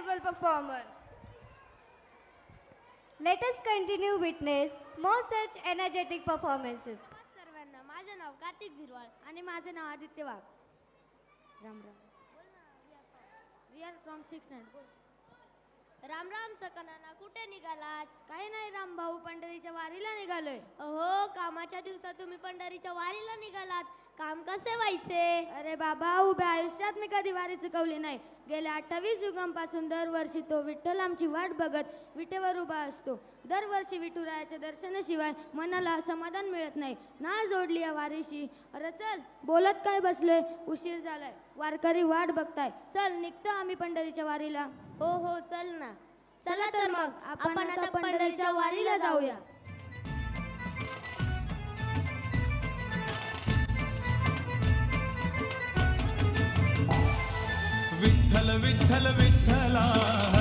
memorable performance. Let us continue witness more such energetic performances. सर्वांना माझे नाव कार्तिक झिरवाळ आणि माझे नाव Aditya Wagh. Ram Ram. We are from 6 Ram Ram सकनाना, कुठे निघालात? काही नाही राम भाऊ, पंढरीच्या वारीला निघालोय. अहो, कामाच्या दिवसात तुम्ही पंढरीच्या वारीला निघालात. काम कसे व्हायचे? अरे बाबा, उभ्या आयुष्यात मी कधी वारी चुकवली नाही. गेल्या 28 युगांपासून दरवर्षी तो विठ्ठल आमची वाट बघत विटेवर उभा असतो. दरवर्षी विठुरायाच्या दर्शनाशिवाय मनाला समाधान मिळत नाही. ना जोडली या वारीशी. अरे चल, बोलत काय बसलोय, उशीर झालाय. वारकरी वाट बघताय. चल निघतो आम्ही पंढरीच्या वारीला. हो हो, चल ना. चला तर मग आपण आता पंढरीच्या वारीला जाऊया. विठ्ठल विठ्ठल विठ्ठला